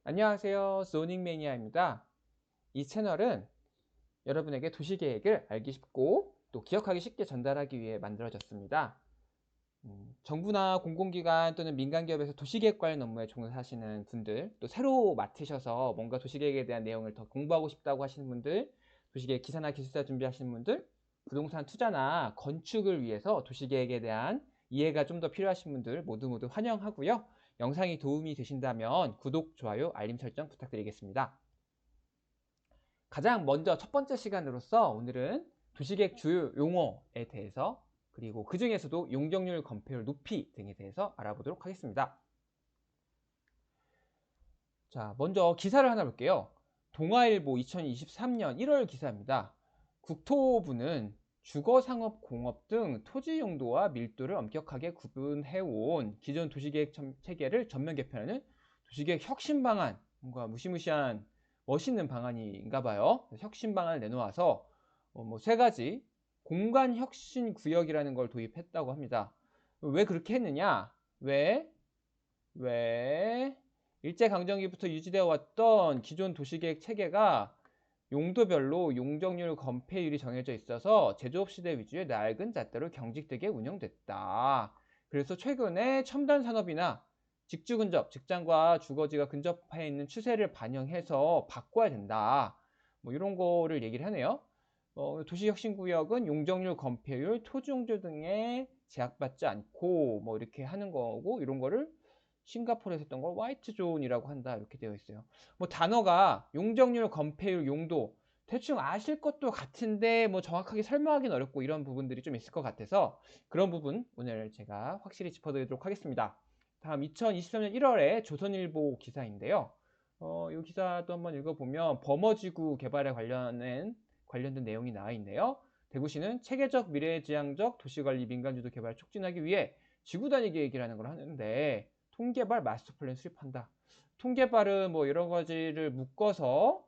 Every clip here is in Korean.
안녕하세요. zoning 매니아입니다. 이 채널은 여러분에게 도시계획을 알기 쉽고 또 기억하기 쉽게 전달하기 위해 만들어졌습니다. 정부나 공공기관 또는 민간기업에서 도시계획 관련 업무에 종사하시는 분들, 또 새로 맡으셔서 뭔가 도시계획에 대한 내용을 더 공부하고 싶다고 하시는 분들, 도시계획 기사나 기술사 준비하시는 분들, 부동산 투자나 건축을 위해서 도시계획에 대한 이해가 좀 더 필요하신 분들 모두 환영하고요. 영상이 도움이 되신다면 구독, 좋아요, 알림 설정 부탁드리겠습니다. 가장 먼저 첫 번째 시간으로서 오늘은 도시계획 주요 용어에 대해서 그리고 그 중에서도 용적률 건폐율 높이 등에 대해서 알아보도록 하겠습니다. 자, 먼저 기사를 하나 볼게요. 동아일보 2023년 1월 기사입니다. 국토부는 주거상업공업 등 토지 용도와 밀도를 엄격하게 구분해온 기존 도시계획 체계를 전면 개편하는 도시계획 혁신 방안, 뭔가 무시무시한 멋있는 방안인가 봐요. 혁신 방안을 내놓아서 세 가지 공간 혁신 구역이라는 걸 도입했다고 합니다. 왜 그렇게 했느냐? 왜 일제강점기부터 유지되어 왔던 기존 도시계획 체계가 용도별로 용적률 건폐율이 정해져 있어서 제조업시대 위주의 낡은 잣대로 경직되게 운영됐다. 그래서 최근에 첨단 산업이나 직주 근접, 직장과 주거지가 근접해 있는 추세를 반영해서 바꿔야 된다. 뭐 이런 거를 얘기를 하네요. 도시혁신구역은 용적률 건폐율, 토지용도 등에 제약받지 않고 뭐 이렇게 하는 거고 이런 거를 싱가포르에서 했던 걸 화이트 존이라고 한다 이렇게 되어 있어요. 뭐 단어가 용적률, 건폐율, 용도 대충 아실 것도 같은데 뭐 정확하게 설명하기는 어렵고 이런 부분들이 좀 있을 것 같아서 그런 부분 오늘 제가 확실히 짚어드리도록 하겠습니다. 다음 2023년 1월에 조선일보 기사인데요. 이 기사도 한번 읽어보면 범어지구 개발에 관련된 내용이 나와 있네요. 대구시는 체계적 미래지향적 도시관리 민간주도 개발을 촉진하기 위해 지구 단위 계획이라는 걸 하는데 통개발 마스터 플랜 수립한다. 통개발은 뭐 여러 가지를 묶어서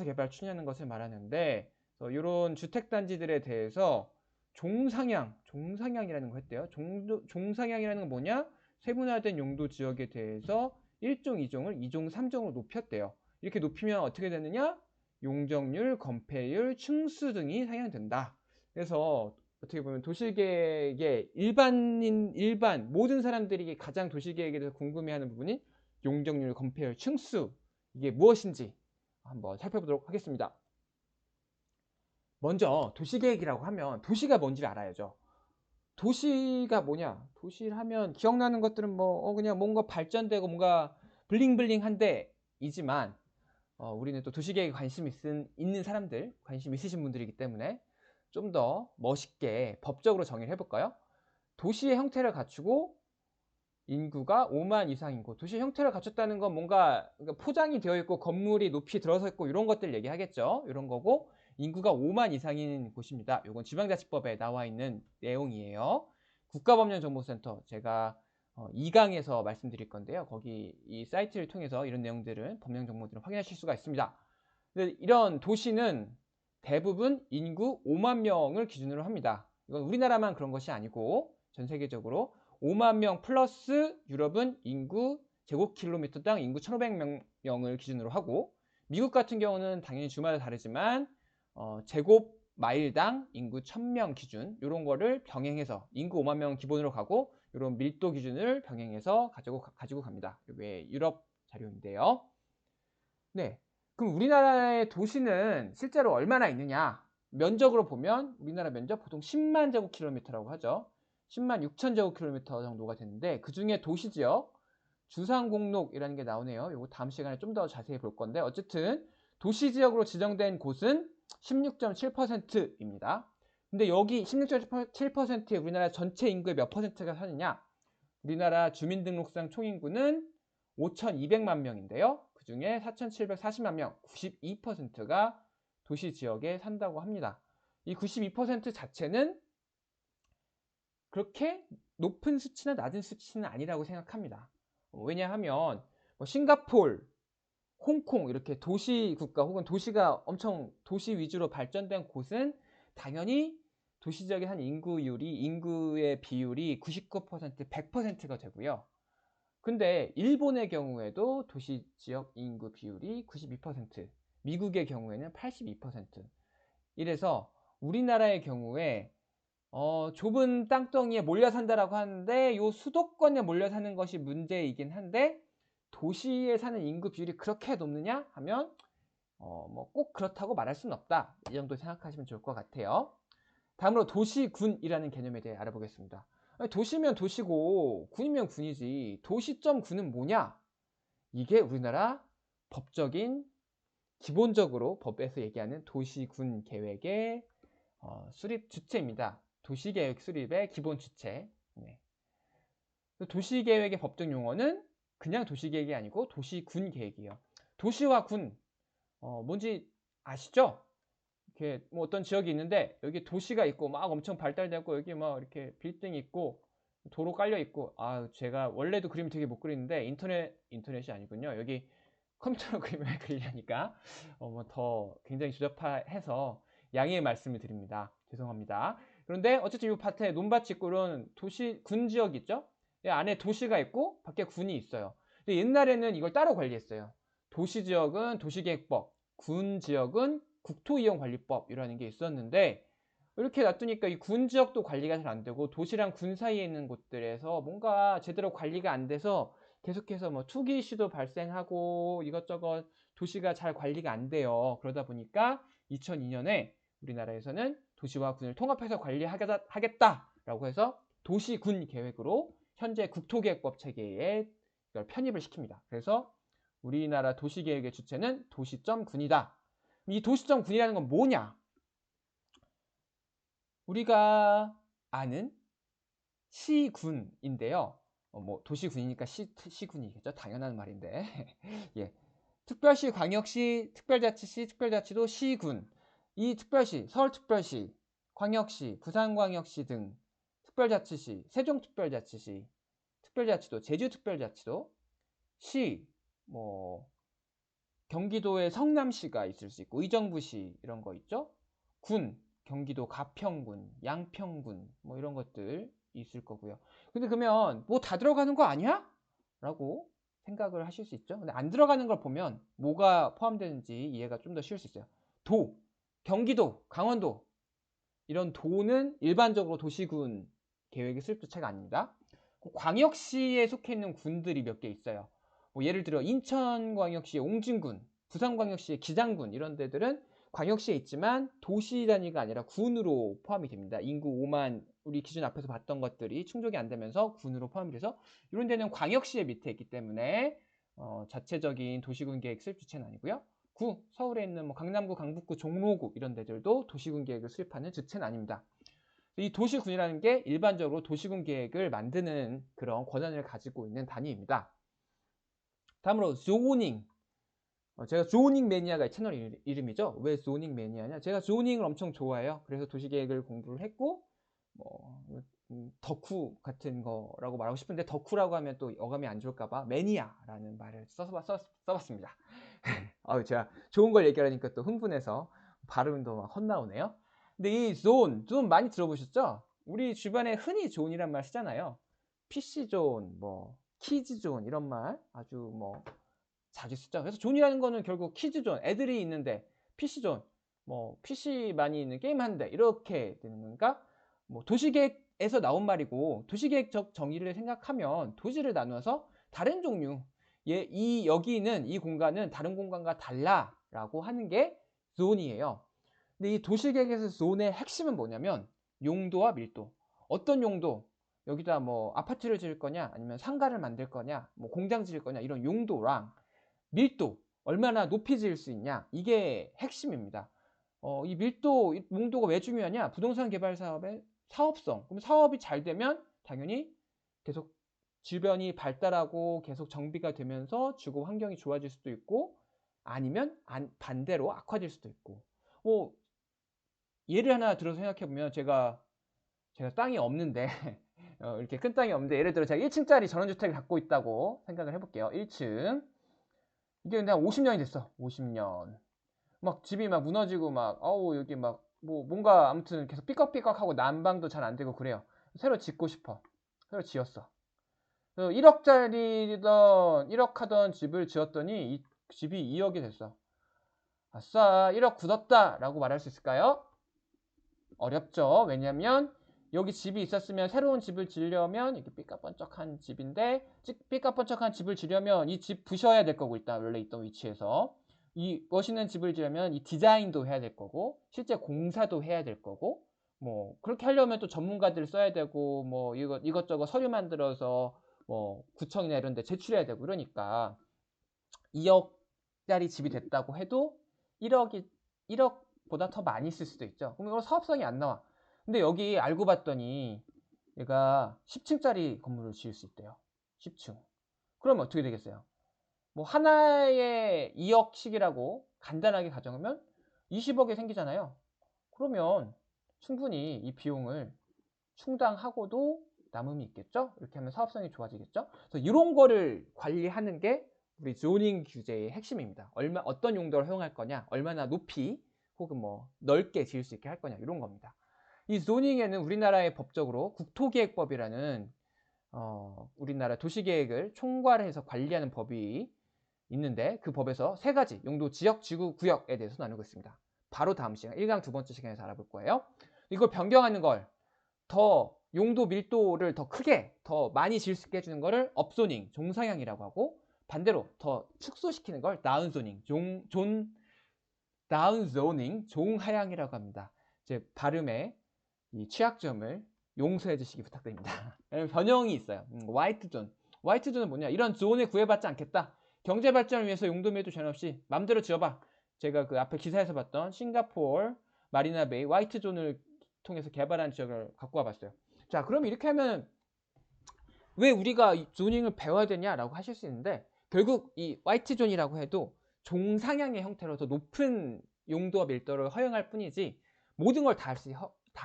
개발 추진하는 것을 말하는데 이런 주택단지들에 대해서 종상향이라는 거 했대요. 종상향이라는 건 뭐냐? 세분화된 용도 지역에 대해서 1종, 2종을 2종, 3종으로 높였대요. 이렇게 높이면 어떻게 되느냐? 용적률, 건폐율, 층수 등이 상향된다. 그래서 어떻게 보면 도시계획의 일반 모든 사람들이 가장 도시계획에 대해서 궁금해하는 부분이 용적률, 건폐율, 층수 이게 무엇인지 한번 살펴보도록 하겠습니다. 먼저 도시계획이라고 하면 도시가 뭔지를 알아야죠. 도시가 뭐냐? 도시를 하면 기억나는 것들은 뭐 그냥 뭔가 발전되고 뭔가 블링블링한데 이지만 우리는 또 도시계획에 있는 사람들, 관심 있으신 분들이기 때문에 좀 더 멋있게 법적으로 정의를 해볼까요? 도시의 형태를 갖추고 인구가 5만 이상인 곳. 도시의 형태를 갖췄다는 건 뭔가 포장이 되어 있고 건물이 높이 들어서 있고 이런 것들 얘기하겠죠. 이런 거고 인구가 5만 이상인 곳입니다. 이건 지방자치법에 나와 있는 내용이에요. 국가법령정보센터 제가 2강에서 말씀드릴 건데요. 거기 이 사이트를 통해서 이런 내용들은 법령 정보들을 확인하실 수가 있습니다. 근데 이런 도시는 대부분 인구 5만 명을 기준으로 합니다. 이건 우리나라만 그런 것이 아니고 전 세계적으로 5만 명 플러스 유럽은 인구 제곱킬로미터당 인구 1,500명을 기준으로 하고 미국 같은 경우는 당연히 주마다 다르지만 제곱 마일당 인구 1,000명 기준 이런 거를 병행해서 인구 5만 명 기본으로 가고 이런 밀도 기준을 병행해서 가지고 갑니다. 이게 유럽 자료인데요. 네. 그럼 우리나라의 도시는 실제로 얼마나 있느냐? 면적으로 보면 우리나라 면적 보통 10만 제곱킬로미터라고 하죠. 10만 6천 제곱킬로미터 정도가 되는데 그 중에 도시지역 주상공록이라는 게 나오네요. 이거 다음 시간에 좀 더 자세히 볼 건데 어쨌든 도시지역으로 지정된 곳은 16.7%입니다. 근데 여기 16.7%에 우리나라 전체 인구의 몇 퍼센트가 사느냐? 우리나라 주민등록상 총인구는 5,200만 명인데요. 그 중에 4,740만 명, 92%가 도시 지역에 산다고 합니다. 이 92% 자체는 그렇게 높은 수치나 낮은 수치는 아니라고 생각합니다. 왜냐하면 싱가폴, 홍콩 이렇게 도시 국가 혹은 도시가 엄청 도시 위주로 발전된 곳은 당연히 도시 지역의 한 인구의 비율이 99%, 100%가 되고요. 근데 일본의 경우에도 도시 지역 인구 비율이 92%, 미국의 경우에는 82%. 이래서 우리나라의 경우에 좁은 땅덩이에 몰려 산다라고 하는데 요 수도권에 몰려 사는 것이 문제이긴 한데 도시에 사는 인구 비율이 그렇게 높느냐 하면 뭐 꼭 그렇다고 말할 수는 없다. 이 정도 생각하시면 좋을 것 같아요. 다음으로 도시군이라는 개념에 대해 알아보겠습니다. 아니, 도시면 도시고 군이면 군이지 도시.군은 뭐냐? 이게 우리나라 법적인 기본적으로 법에서 얘기하는 도시군 계획의 수립 주체입니다. 도시계획 수립의 기본 주체. 네. 도시계획의 법적 용어는 그냥 도시계획이 아니고 도시군 계획이에요. 도시와 군 뭔지 아시죠? 이렇게 뭐 어떤 지역이 있는데 여기 도시가 있고 막 엄청 발달되고 여기 막 이렇게 빌딩이 있고 도로 깔려 있고 제가 원래도 그림 되게 못 그리는데 인터넷이 아니군요. 여기 컴퓨터로 그림을 그리려니까 뭐 더 굉장히 주접해서 양해의 말씀을 드립니다. 죄송합니다. 그런데 어쨌든 이 밭에 논밭이 있고 이런 도시 군 지역 있죠? 안에 도시가 있고 밖에 군이 있어요. 근데 옛날에는 이걸 따로 관리했어요. 도시 지역은 도시계획법, 군 지역은 국토이용관리법이라는 게 있었는데 이렇게 놔두니까 이 군 지역도 관리가 잘 안 되고 도시랑 군 사이에 있는 곳들에서 뭔가 제대로 관리가 안 돼서 계속해서 뭐 투기 이슈도 발생하고 이것저것 도시가 잘 관리가 안 돼요. 그러다 보니까 2002년에 우리나라에서는 도시와 군을 통합해서 관리하겠다라고 해서 도시군 계획으로 현재 국토계획법 체계에 이걸 편입을 시킵니다. 그래서 우리나라 도시계획의 주체는 도시.군이다. 이 도시.군이라는 건 뭐냐? 우리가 아는 시군인데요. 뭐 도시군이니까 시군이겠죠. 당연한 말인데. 예. 특별시, 광역시, 특별자치시, 특별자치도 시군. 이 특별시, 서울특별시, 광역시, 부산광역시 등 특별자치시, 세종특별자치시, 특별자치도, 제주특별자치도, 시, 뭐 경기도의 성남시가 있을 수 있고 의정부시 이런 거 있죠. 군, 경기도 가평군, 양평군 뭐 이런 것들 있을 거고요. 근데 그러면 뭐 다 들어가는 거 아니야? 라고 생각을 하실 수 있죠. 근데 안 들어가는 걸 보면 뭐가 포함되는지 이해가 좀 더 쉬울 수 있어요. 도, 경기도, 강원도 이런 도는 일반적으로 도시군 계획의 수립주체가 아닙니다. 광역시에 속해 있는 군들이 몇 개 있어요. 뭐 예를 들어 인천광역시의 옹진군, 부산광역시의 기장군 이런 데들은 광역시에 있지만 도시 단위가 아니라 군으로 포함이 됩니다. 인구 5만 우리 기준 앞에서 봤던 것들이 충족이 안 되면서 군으로 포함이 돼서 이런 데는 광역시의 밑에 있기 때문에 자체적인 도시군 계획 수립 주체는 아니고요. 구, 서울에 있는 뭐 강남구, 강북구, 종로구 이런 데들도 도시군 계획을 수립하는 주체는 아닙니다. 이 도시군이라는 게 일반적으로 도시군 계획을 만드는 그런 권한을 가지고 있는 단위입니다. 다음으로 조닝. 제가 조닝 매니아가 채널 이름이죠. 왜 조닝 매니아냐? 제가 조닝을 엄청 좋아해요. 그래서 도시계획을 공부를 했고 뭐 덕후 같은 거라고 말하고 싶은데 덕후라고 하면 또 어감이 안 좋을까봐 매니아라는 말을 써봤습니다. 제가 좋은 걸 얘기하니까 또 흥분해서 발음도 막 헛나오네요. 근데 이 존 많이 들어보셨죠? 우리 주변에 흔히 존이란 말 쓰잖아요. PC 존, 뭐 키즈 존 이런 말 아주 뭐 자주 쓰죠. 그래서 존이라는 거는 결국 키즈 존, 애들이 있는데 PC 존, 뭐 PC 많이 있는 게임 하는데 이렇게 되는 건가? 뭐 도시계획에서 나온 말이고 도시계획적 정의를 생각하면 도시를 나누어서 다른 종류 여기는 이 공간은 다른 공간과 달라라고 하는 게 존이에요. 근데 이 도시계획에서 존의 핵심은 뭐냐면 용도와 밀도. 어떤 용도? 여기다 뭐 아파트를 지을 거냐, 아니면 상가를 만들 거냐, 뭐 공장 지을 거냐 이런 용도랑 밀도, 얼마나 높이 지을 수 있냐 이게 핵심입니다. 이 밀도, 용도가 왜 중요하냐? 부동산 개발 사업의 사업성. 그럼 사업이 잘 되면 당연히 계속 주변이 발달하고 계속 정비가 되면서 주거 환경이 좋아질 수도 있고 아니면 반대로 악화될 수도 있고. 뭐 예를 하나 들어서 생각해 보면 제가 땅이 없는데 이렇게 큰 땅이 없는데 예를 들어 제가 1층짜리 전원주택을 갖고 있다고 생각을 해볼게요. 1층 이게 근데 한 50년이 됐어. 50년 막 집이 막 무너지고 막 여기 막 뭐 뭔가 아무튼 계속 삐걱삐걱하고 난방도 잘 안 되고 그래요. 새로 짓고 싶어. 새로 지었어. 1억짜리던 1억 하던 집을 지었더니 이 집이 2억이 됐어. 아싸, 1억 굳었다 라고 말할 수 있을까요? 어렵죠. 왜냐면 여기 집이 있었으면 새로운 집을 지으려면 이렇게 삐까뻔쩍한 집인데, 삐까뻔쩍한 집을 지으려면 이 집 부셔야 될 거고, 일단 원래 있던 위치에서 이 멋있는 집을 지으려면 이 디자인도 해야 될 거고, 실제 공사도 해야 될 거고, 뭐 그렇게 하려면 또 전문가들 써야 되고, 뭐 이것저것 서류 만들어서 뭐 구청이나 이런 데 제출해야 되고, 그러니까 2억짜리 집이 됐다고 해도 1억보다 더 많이 쓸 수도 있죠. 그럼 이거 사업성이 안 나와. 근데 여기 알고 봤더니 얘가 10층짜리 건물을 지을 수 있대요. 10층. 그러면 어떻게 되겠어요? 뭐 하나에 2억씩이라고 간단하게 가정하면 20억이 생기잖아요. 그러면 충분히 이 비용을 충당하고도 남음이 있겠죠? 이렇게 하면 사업성이 좋아지겠죠? 그래서 이런 거를 관리하는 게 우리 조닝 규제의 핵심입니다. 어떤 용도로 허용할 거냐, 얼마나 높이 혹은 뭐 넓게 지을 수 있게 할 거냐, 이런 겁니다. 이 조닝에는 우리나라의 법적으로 국토기획법이라는 우리나라 도시계획을 총괄해서 관리하는 법이 있는데, 그 법에서 세 가지 용도, 지역, 지구, 구역에 대해서 나누고 있습니다. 바로 다음 시간 1강 두 번째 시간에서 알아볼 거예요. 이걸 변경하는 걸, 더 용도 밀도를 더 크게 더 많이 지을 수 있게 해주는 거를 업조닝, 종상향이라고 하고, 반대로 더 축소시키는 걸 다운조닝, 다운조닝, 종하향이라고 합니다. 제 발음의 이 취약점을 용서해 주시기 부탁드립니다. 변형이 있어요. 화이트존. 화이트존은 뭐냐? 이런 존에 구애받지 않겠다. 경제 발전을 위해서 용도 밀도 제한 없이 맘대로 지어봐. 제가 그 앞에 기사에서 봤던 싱가포르 마리나베이 화이트존을 통해서 개발한 지역을 갖고 와봤어요. 자, 그럼 이렇게 하면 왜 우리가 이 조닝을 배워야 되냐라고 하실 수 있는데, 결국 이 화이트존이라고 해도 종상향의 형태로 더 높은 용도와 밀도를 허용할 뿐이지 모든 걸 다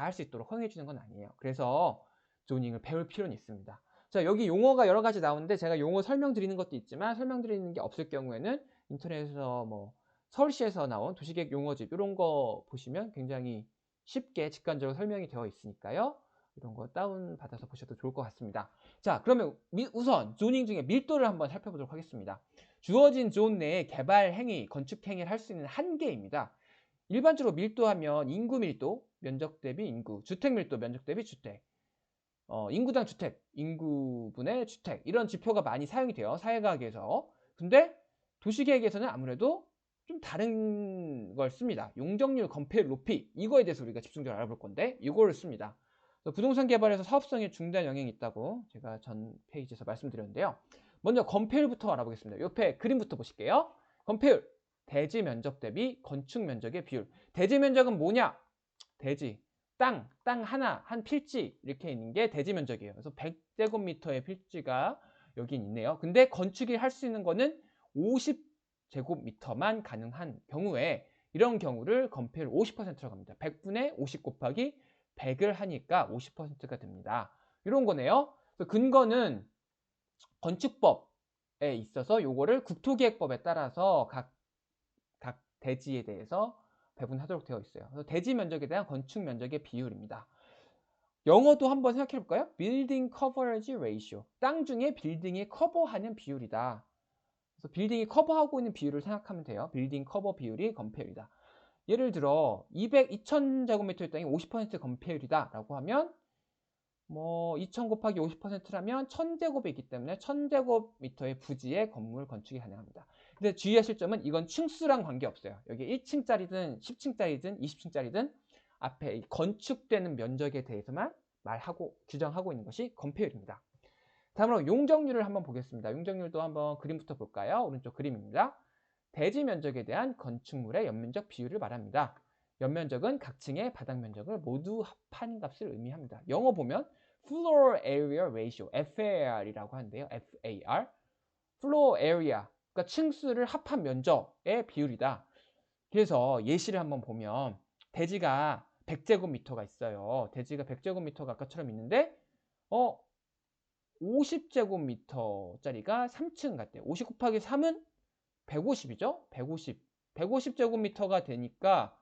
할 수 있도록 허용해 주는 건 아니에요. 그래서 조닝을 배울 필요는 있습니다. 자, 여기 용어가 여러 가지 나오는데 제가 용어 설명드리는 것도 있지만 설명드리는 게 없을 경우에는 인터넷에서 뭐 서울시에서 나온 도시계획 용어집 이런 거 보시면 굉장히 쉽게 직관적으로 설명이 되어 있으니까요. 이런 거 다운받아서 보셔도 좋을 것 같습니다. 자, 그러면 우선 조닝 중에 밀도를 한번 살펴보도록 하겠습니다. 주어진 존 내에 개발 행위, 건축 행위를 할 수 있는 한계입니다. 일반적으로 밀도하면 인구 밀도, 면적 대비 인구, 주택 밀도, 면적 대비 주택, 인구당 주택, 인구분의 주택, 이런 지표가 많이 사용이 돼요. 사회과학에서. 근데 도시계획에서는 아무래도 좀 다른 걸 씁니다. 용적률 건폐율 높이, 이거에 대해서 우리가 집중적으로 알아볼 건데 이거를 씁니다. 부동산 개발에서 사업성에 중대한 영향이 있다고 제가 전 페이지에서 말씀드렸는데요. 먼저 건폐율부터 알아보겠습니다. 옆에 그림부터 보실게요. 건폐율, 대지 면적 대비 건축 면적의 비율. 대지 면적은 뭐냐? 대지, 땅 하나, 한 필지 이렇게 있는 게 대지 면적이에요. 그래서 100제곱미터의 필지가 여긴 있네요. 근데 건축이 할 수 있는 거는 50제곱미터만 가능한 경우에, 이런 경우를 건폐율 50%라고 합니다. 100분의 50 곱하기 100을 하니까 50%가 됩니다. 이런 거네요. 그래서 근거는 건축법에 있어서 요거를 국토기획법에 따라서 각 대지에 대해서 배분하도록 되어 있어요. 그래서 대지 면적에 대한 건축 면적의 비율입니다. 영어도 한번 생각해 볼까요? Building Coverage Ratio. 땅 중에 빌딩이 커버하는 비율이다. 그래서 빌딩이 커버하고 있는 비율을 생각하면 돼요. 빌딩 커버 비율이 건폐율이다. 예를 들어 2000제곱미터의 땅이 50% 건폐율이다 라고 하면, 뭐 2000 곱하기 50%라면 1000제곱이기 때문에 1000제곱미터의 부지의 건물 건축이 가능합니다. 근데 주의하실 점은 이건 층수랑 관계없어요. 여기 1층짜리든 10층짜리든 20층짜리든 앞에 건축되는 면적에 대해서만 규정하고 있는 것이 건폐율입니다. 다음으로 용적률을 한번 보겠습니다. 용적률도 한번 그림부터 볼까요? 오른쪽 그림입니다. 대지 면적에 대한 건축물의 연면적 비율을 말합니다. 연면적은 각 층의 바닥 면적을 모두 합한 값을 의미합니다. 영어 보면 Floor Area Ratio, FAR이라고 하는데요. FAR, Floor Area, 그러니까 층수를 합한 면적의 비율이다. 그래서 예시를 한번 보면 대지가 100제곱미터가 있어요. 대지가 100제곱미터가 아까처럼 있는데 50제곱미터짜리가 3층 같대요. 50 곱하기 3은 150이죠? 150제곱미터가 되니까,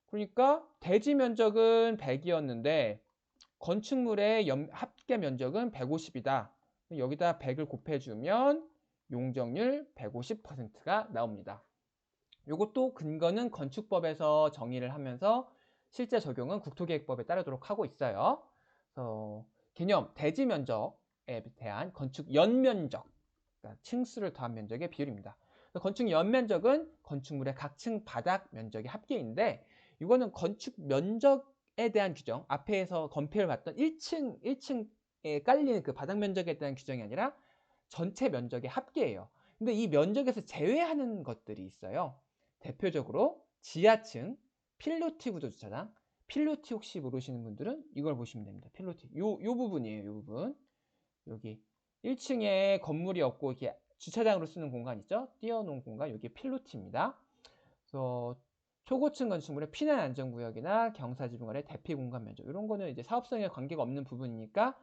그러니까 대지 면적은 100이었는데 건축물의 합계 면적은 150이다. 여기다 100을 곱해주면 용적률 150%가 나옵니다. 이것도 근거는 건축법에서 정의를 하면서 실제 적용은 국토계획법에 따르도록 하고 있어요. 그래서 개념 대지 면적에 대한 건축 연면적, 그러니까 층수를 더한 면적의 비율입니다. 건축 연면적은 건축물의 각 층 바닥 면적의 합계인데, 이거는 건축 면적에 대한 규정, 앞에서 건폐율 봤던 1층에 깔리는 그 바닥 면적에 대한 규정이 아니라 전체 면적의 합계예요. 근데 이 면적에서 제외하는 것들이 있어요. 대표적으로 지하층, 필로티 구조 주차장. 필로티 혹시 모르시는 분들은 이걸 보시면 됩니다. 필로티. 요 부분이에요. 요 부분. 여기 1층에 건물이 없고 이렇게 주차장으로 쓰는 공간 있죠? 띄워놓은 공간. 여기 필로티입니다. 그래서 초고층 건축물의 피난 안전구역이나 경사지붕 아래 대피 공간 면적. 이런 거는 이제 사업성에 관계가 없는 부분이니까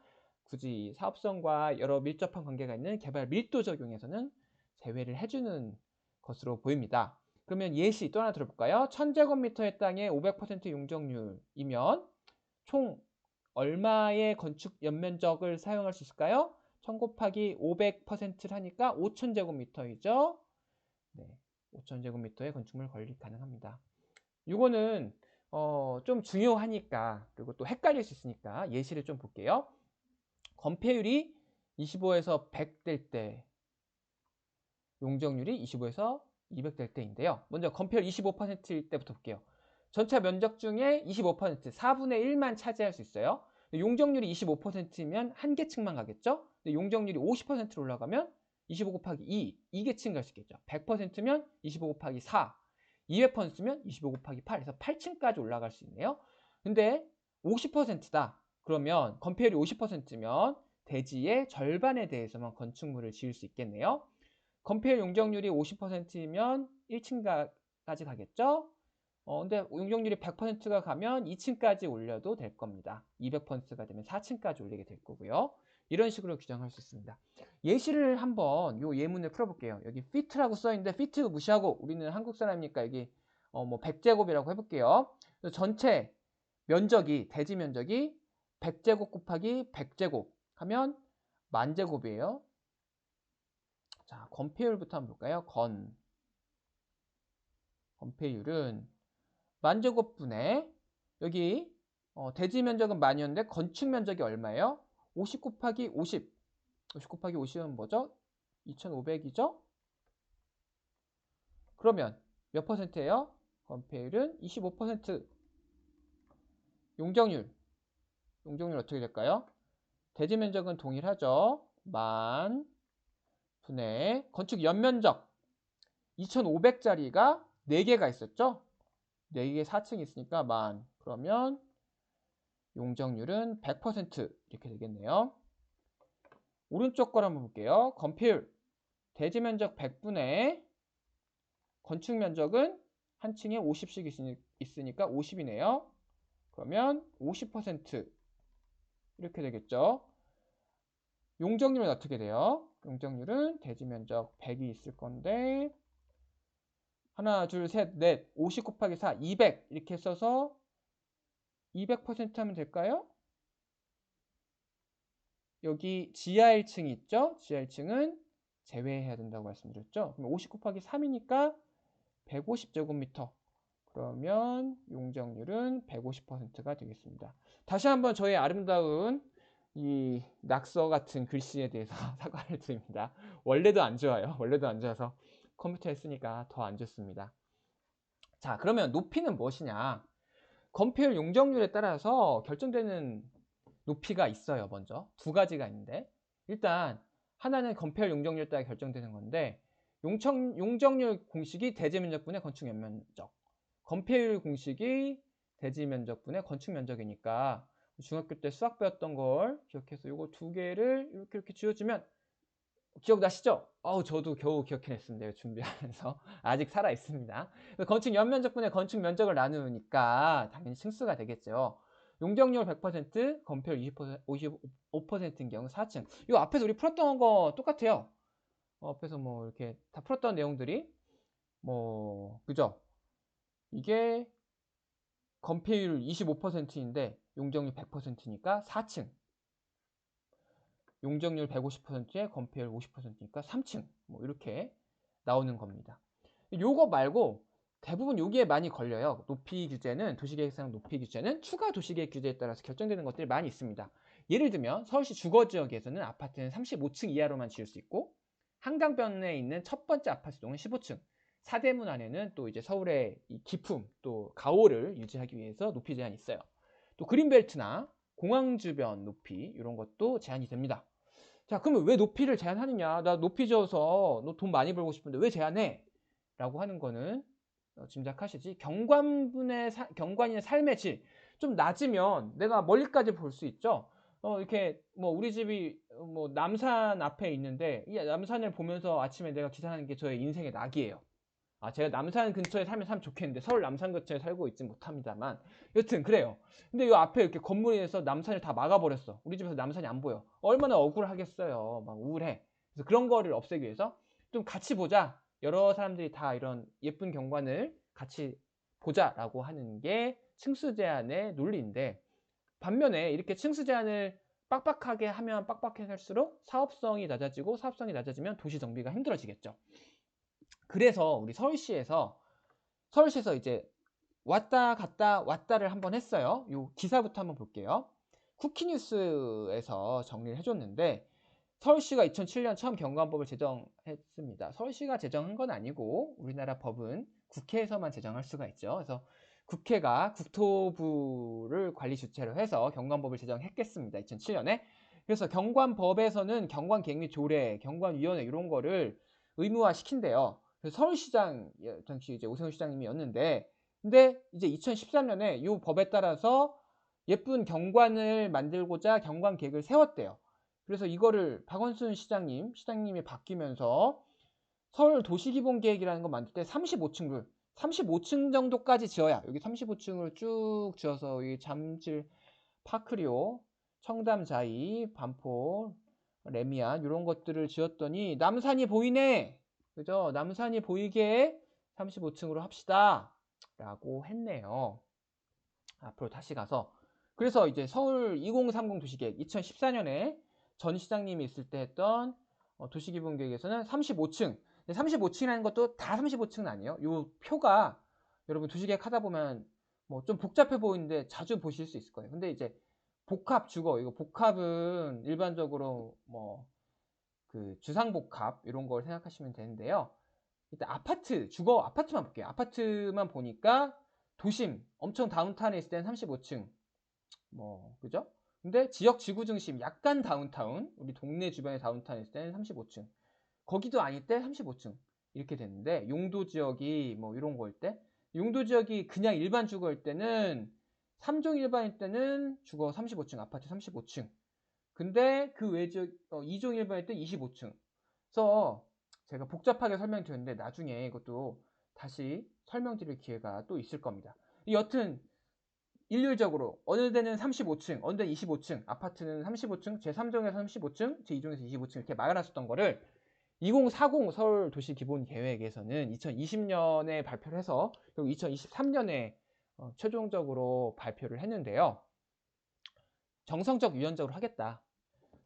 굳이 사업성과 여러 밀접한 관계가 있는 개발 밀도 적용에서는 제외를 해주는 것으로 보입니다. 그러면 예시 또 하나 들어볼까요? 1000제곱미터의 땅에 500% 용적률이면 총 얼마의 건축 연면적을 사용할 수 있을까요? 1000 곱하기 500%를 하니까 5000제곱미터이죠. 네, 5000제곱미터의 건축물 건립 가능합니다. 이거는 좀 중요하니까, 그리고 또 헷갈릴 수 있으니까 예시를 좀 볼게요. 건폐율이 25에서 100 될 때, 용적률이 25에서 200 될 때인데요. 먼저 건폐율 25%일 때부터 볼게요. 전체 면적 중에 25%, 4분의 1만 차지할 수 있어요. 용적률이 25%면 한 개층만 가겠죠? 용적률이 50%로 올라가면 25 곱하기 2, 2개층 갈 수 있겠죠. 100%면 25 곱하기 4, 200%면 25 곱하기 8, 그래서 8층까지 올라갈 수 있네요. 근데 50%다. 그러면 건폐율이 50%면 대지의 절반에 대해서만 건축물을 지을 수 있겠네요. 건폐율 용적률이 50%이면 1층까지 가겠죠? 근데 용적률이 100%가 가면 2층까지 올려도 될 겁니다. 200%가 되면 4층까지 올리게 될 거고요. 이런 식으로 규정할 수 있습니다. 예시를 한번 요 예문을 풀어볼게요. 여기 fit라고 써있는데 fit 무시하고 우리는 한국 사람이니까 여기 뭐 100제곱이라고 해볼게요. 전체 면적이 대지 면적이 100제곱 곱하기 100제곱 하면 10,000제곱이에요. 자, 건폐율부터 한번 볼까요? 건폐율은 10,000제곱분의 여기 대지 면적은 10,000이었는데 건축 면적이 얼마예요? 50 곱하기 50. 50 곱하기 50은 뭐죠? 2,500이죠? 그러면 몇 퍼센트예요? 건폐율은 25%. 용적률. 용적률 어떻게 될까요? 대지 면적은 동일하죠. 만 분의 건축 연면적 2,500짜리가 4개가 있었죠? 4개 4층이 있으니까 만. 그러면 용적률은 100% 이렇게 되겠네요. 오른쪽 걸 한번 볼게요. 건폐율. 대지 면적 100분의 건축 면적은 한 층에 50씩 있으니까 50이네요. 그러면 50% 이렇게 되겠죠. 용적률은 어떻게 돼요? 용적률은 대지 면적 100이 있을 건데 하나, 둘, 셋, 넷, 50 곱하기 4, 200 이렇게 써서 200% 하면 될까요? 여기 지하 1층 있죠? 지하 1층은 제외해야 된다고 말씀드렸죠? 그럼 50 곱하기 3이니까 150제곱미터. 그러면 용적률은 150%가 되겠습니다. 다시 한번 저의 아름다운 이 낙서 같은 글씨에 대해서 사과를 드립니다. 원래도 안 좋아요. 원래도 안 좋아서 컴퓨터에 쓰니까 더 안 좋습니다. 자, 그러면 높이는 무엇이냐? 건폐율 용적률에 따라서 결정되는 높이가 있어요. 먼저 두 가지가 있는데, 일단 하나는 건폐율 용적률에 따라 결정되는 건데, 용적률 공식이 대지 면적분의 건축 연면적, 건폐율 공식이 대지 면적분의 건축 면적이니까 중학교 때 수학 배웠던 걸 기억해서 이거 두 개를 이렇게 지어주면 기억나시죠? 저도 겨우 기억해냈습니다. 준비하면서. 아직 살아 있습니다. 건축 연면적분의 건축 면적을 나누니까 당연히 층수가 되겠죠. 용적률 100%, 건폐율 20%, 55%인 경우 4층. 이 앞에서 우리 풀었던 거 똑같아요. 앞에서 뭐 이렇게 다 풀었던 내용들이 그죠? 이게 건폐율 25%인데 용적률 100%니까 4층. 용적률 150%에 건폐율 50%니까 3층. 뭐 이렇게 나오는 겁니다. 요거 말고 대부분 여기에 많이 걸려요. 높이 규제는, 도시계획상 높이 규제는 추가 도시계획 규제에 따라서 결정되는 것들이 많이 있습니다. 예를 들면 서울시 주거지역에서는 아파트는 35층 이하로만 지을 수 있고, 한강변에 있는 첫 번째 아파트 동은 15층, 사대문 안에는 또 이제 서울의 이 기품, 또 가오를 유지하기 위해서 높이 제한이 있어요. 또 그린벨트나 공항 주변 높이 이런 것도 제한이 됩니다. 자, 그러면 왜 높이를 제한하느냐? 나 높이 지어서 너 돈 많이 벌고 싶은데 왜 제한해? 라고 하는 거는 짐작하시지. 경관인의 삶의 질 좀 낮으면 내가 멀리까지 볼 수 있죠. 이렇게 뭐 우리 집이 뭐 남산 앞에 있는데 이 남산을 보면서 아침에 내가 기상하는 게 저의 인생의 낙이에요. 제가 남산 근처에 살면 참 좋겠는데 서울 남산 근처에 살고 있진 못합니다만 여튼 그래요. 근데 이 앞에 이렇게 건물이 돼서 남산을 다 막아버렸어. 우리 집에서 남산이 안 보여. 얼마나 억울하겠어요. 막 우울해. 그래서 그런 거를 없애기 위해서 좀 같이 보자. 여러 사람들이 다 이런 예쁜 경관을 같이 보자라고 하는 게 층수 제한의 논리인데, 반면에 이렇게 층수 제한을 빡빡하게 하면 빡빡해질수록 사업성이 낮아지고, 사업성이 낮아지면 도시 정비가 힘들어지겠죠. 그래서 우리 서울시에서 이제 왔다 갔다 왔다를 한번 했어요. 요 기사부터 한번 볼게요. 쿠키뉴스에서 정리를 해줬는데, 서울시가 2007년 처음 경관법을 제정했습니다. 서울시가 제정한 건 아니고 우리나라 법은 국회에서만 제정할 수가 있죠. 그래서 국회가 국토부를 관리 주체로 해서 경관법을 제정했겠습니다. 2007년에. 그래서 경관법에서는 경관계획 및 조례, 경관위원회 이런 거를 의무화 시킨대요. 그래서 서울시장 당시 이제 오세훈 시장님이었는데, 근데 이제 2013년에 이 법에 따라서 예쁜 경관을 만들고자 경관계획을 세웠대요. 그래서 이거를 박원순 시장님이 바뀌면서 서울 도시기본계획이라는 거 만들 때 35층 정도까지 지어야, 여기 35층을 쭉 지어서 이 잠실, 파크리오, 청담 자이, 반포, 레미안 이런 것들을 지었더니 남산이 보이네. 그죠? 남산이 보이게 35층으로 합시다. 라고 했네요. 앞으로 다시 가서. 그래서 이제 서울 2030 도시계획 2014년에 전 시장님이 있을 때 했던 도시기본계획에서는 35층. 35층이라는 것도 다 35층은 아니에요. 이 표가 여러분 도시계획 하다 보면 뭐 좀 복잡해 보이는데 자주 보실 수 있을 거예요. 근데 이제 복합 주거, 이거 복합은 일반적으로 뭐 그 주상복합 이런 걸 생각하시면 되는데요. 일단 주거 아파트만 볼게요. 아파트만 보니까 도심, 엄청 다운타운에 있을 때는 35층. 뭐, 그죠? 근데 지역 지구 중심, 약간 다운타운, 우리 동네 주변의 다운타운에 있을 때는 35층. 거기도 아닐 때 35층. 이렇게 되는데, 용도 지역이 뭐 이런 거일 때, 용도 지역이 그냥 일반 주거일 때는 3종 일반일 때는 주거 35층, 아파트 35층. 근데 그 외 지역 2종 일반일 때 25층. 그래서 제가 복잡하게 설명드렸는데 나중에 이것도 다시 설명드릴 기회가 또 있을 겁니다. 여튼 일률적으로 어느 데는 35층, 어느 데는 25층, 아파트는 35층, 제3종에서 35층, 제2종에서 25층 이렇게 막아놨었던 거를 2040 서울 도시 기본 계획에서는 2020년에 발표를 해서 그리고 2023년에 최종적으로 발표를 했는데요. 정성적 유연적으로 하겠다.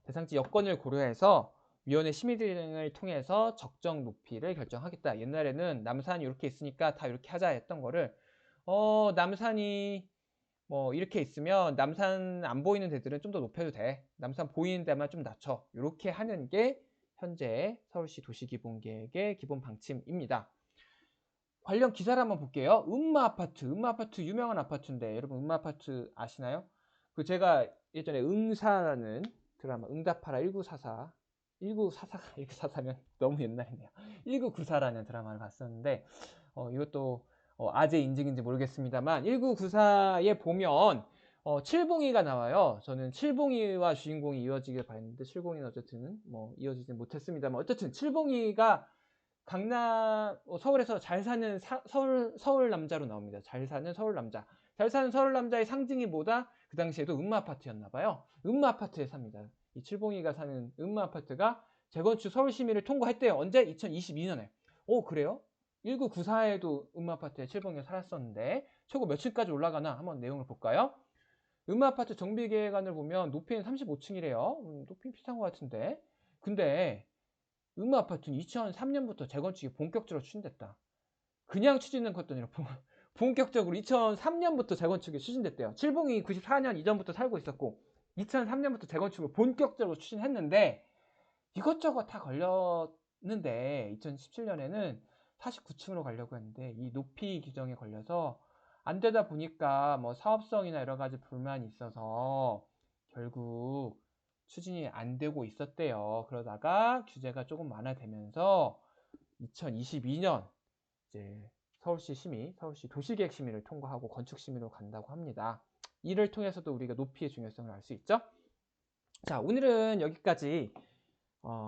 대상지 여건을 고려해서 위원회 심의 등을 통해서 적정 높이를 결정하겠다. 옛날에는 남산이 이렇게 있으니까 다 이렇게 하자 했던 거를 남산이 뭐 이렇게 있으면 남산 안 보이는 데들은 좀 더 높여도 돼. 남산 보이는 데만 좀 낮춰. 이렇게 하는 게 현재 서울시 도시기본계획의 기본 방침입니다. 관련 기사를 한번 볼게요. 음마아파트 유명한 아파트인데 여러분 음마아파트 아시나요? 그 제가 예전에 응사라는 드라마 응답하라 1944면 너무 옛날이네요. 1994라는 드라마를 봤었는데 이것도 아재 인증인지 모르겠습니다만 1994에 보면 칠봉이가 나와요. 저는 칠봉이와 주인공이 이어지길 바랬는데 칠봉이는 어쨌든 뭐 이어지지 못했습니다만 어쨌든 칠봉이가 서울에서 잘 사는 서울 남자로 나옵니다. 잘 사는 서울 남자. 잘 사는 서울 남자의 상징이 뭐다? 그 당시에도 음마아파트였나 봐요. 음마아파트에 삽니다. 이 칠봉이가 사는 음마아파트가 재건축 서울시민을 통과했대요. 언제? 2022년에. 그래요? 1994에도 음마아파트에 칠봉이가 살았었는데 최고 몇 층까지 올라가나 한번 내용을 볼까요? 음아파트 정비계획안을 보면 높이는 35층이래요. 높이는 비슷한 것 같은데. 근데 음아파트는 2003년부터 재건축이 본격적으로 추진됐다. 그냥 추진된 것도 아니라 본격적으로 2003년부터 재건축이 추진됐대요. 칠봉이 94년 이전부터 살고 있었고 2003년부터 재건축을 본격적으로 추진했는데 이것저것 다 걸렸는데 2017년에는 49층으로 가려고 했는데 이 높이 규정에 걸려서 안 되다 보니까 뭐 사업성이나 여러 가지 불만이 있어서 결국 추진이 안 되고 있었대요. 그러다가 규제가 조금 완화되면서 2022년 이제 서울시 심의, 서울시 도시계획 심의를 통과하고 건축 심의로 간다고 합니다. 이를 통해서도 우리가 높이의 중요성을 알 수 있죠. 자, 오늘은 여기까지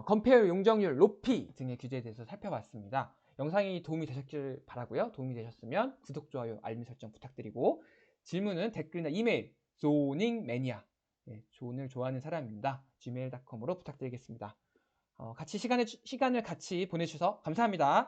건폐율, 용적률, 높이 등의 규제에 대해서 살펴봤습니다. 영상이 도움이 되셨길 바라고요. 도움이 되셨으면 구독, 좋아요, 알림 설정 부탁드리고 질문은 댓글이나 이메일 zoningmania 존을 좋아하는 사람입니다. gmail.com으로 부탁드리겠습니다. 같이 시간을 같이 보내주셔서 감사합니다.